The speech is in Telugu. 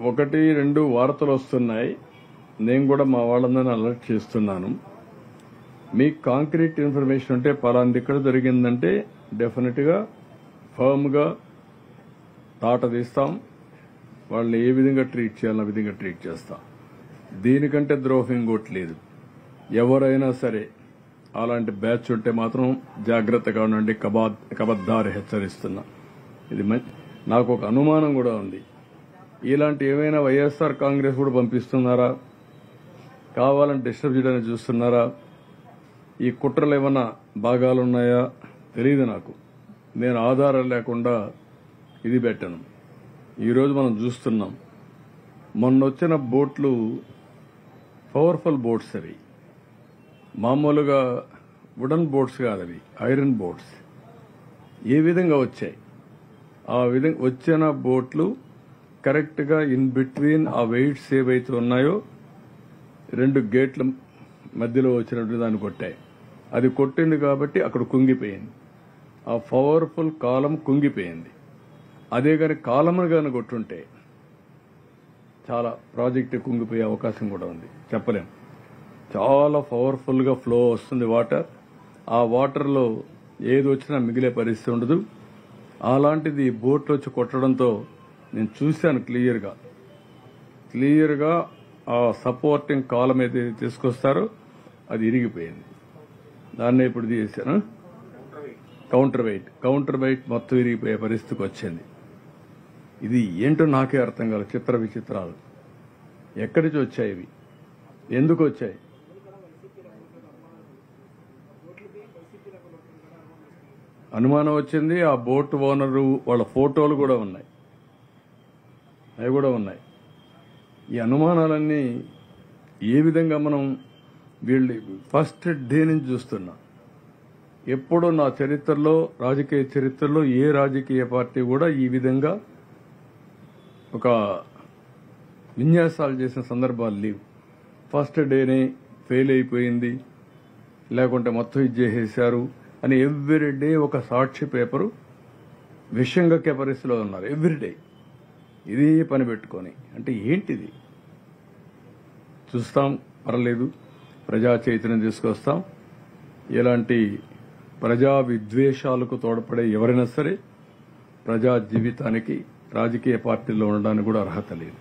ఒకటి రెండు వార్తలు వస్తున్నాయి. నేను కూడా మా వాళ్ళందరినీ అలర్ట్ చేస్తున్నాను. మీకు కాంక్రీట్ ఇన్ఫర్మేషన్ ఉంటే పలాంది ఇక్కడ జరిగిందంటే డెఫినెట్ గా ఫర్మ్ గా తాట తీస్తాం. వాళ్ళని ఏ విధంగా ట్రీట్ చేయాలో ఆ విధంగా ట్రీట్ చేస్తాం. దీనికంటే ద్రోహం ఇంకోట్లేదు. ఎవరైనా సరే అలాంటి బ్యాచ్ ఉంటే మాత్రం జాగ్రత్తగా ఉండండి. కబద్దారి హెచ్చరిస్తున్నా. ఇది నాకు ఒక అనుమానం కూడా ఉంది. ఇలాంటి ఏమైనా వైఎస్ఆర్ కాంగ్రెస్ కూడా పంపిస్తున్నారా, కావాలని డిస్టర్బ్ చేయడానికి చూస్తున్నారా, ఈ కుట్రలు ఏమన్నా భాగాలున్నాయా తెలియదు నాకు. నేను ఆధారం లేకుండా ఇది పెట్టను. ఈరోజు మనం చూస్తున్నాం, మొన్నొచ్చిన బోట్లు పవర్ఫుల్ బోట్స్. అవి మామూలుగా వుడన్ బోట్స్ కాదు, అవి ఐరన్ బోట్స్. ఏ విధంగా వచ్చాయి? ఆ విధంగా వచ్చిన బోట్లు కరెక్ట్ గా ఇన్ బిట్వీన్ ఆ వెయిట్స్ ఏవైతే ఉన్నాయో 2 గేట్ల మధ్యలో వచ్చినట్టు దాన్ని కొట్టాయి. అది కొట్టింది కాబట్టి అక్కడ కుంగిపోయింది. ఆ పవర్ఫుల్ కాలం కుంగిపోయింది. అదే కానీ కాలమ్ను కానీ కొట్టుంటే చాలా ప్రాజెక్టు కుంగిపోయే అవకాశం కూడా ఉంది. చెప్పలేం. చాలా పవర్ఫుల్ గా ఫ్లో వస్తుంది వాటర్. ఆ వాటర్ లో ఏది వచ్చినా మిగిలే పరిస్థితి ఉండదు. అలాంటిది బోట్లు వచ్చి కొట్టడంతో నేను చూశాను క్లియర్ గా ఆ సపోర్టింగ్ కాలం ఏదైతే తీసుకొస్తారో అది ఇరిగిపోయింది. దాన్నే ఇప్పుడు తీసాను కౌంటర్ వెయిట్ మొత్తం ఇరిగిపోయే పరిస్థితికి వచ్చింది. ఇది ఏంటో నాకే అర్థం కాదు. చిత్ర విచిత్రాలు ఎక్కడి నుంచి వచ్చాయి? ఇవి ఎందుకు వచ్చాయి? అనుమానం వచ్చింది. ఆ బోట్ ఓనరు వాళ్ళ ఫోటోలు కూడా ఉన్నాయి. అవి కూడా ఉన్నాయి. ఈ అనుమానాలన్నీ ఏ విధంగా మనం వీళ్ళు ఫస్ట్ డే నుంచి చూస్తున్నాం. ఎప్పుడూ నా చరిత్రలో, రాజకీయ చరిత్రలో ఏ రాజకీయ పార్టీ కూడా ఈ విధంగా ఒక విన్యాసాలు చేసిన సందర్భాలు లేవు. ఫస్ట్ డేనే ఫెయిల్ అయిపోయింది, లేకుంటే మొత్తం ఇది చేసేశారు అని ఎవ్రీ డే ఒక సాక్షి పేపరు విషంగా పరిస్థితిలో ఉన్నారు. ఎవ్రీడే ఇదే పని పెట్టుకొని. అంటే ఏంటిది? చూస్తాం, పర్లేదు, ప్రజా చైతన్యం తీసుకొస్తాం. ఇలాంటి ప్రజా విద్వేషాలకు తోడ్పడే ఎవరైనా సరే ప్రజా జీవితానికి రాజకీయ పార్టీల్లో ఉండడానికి కూడా అర్హత లేదు.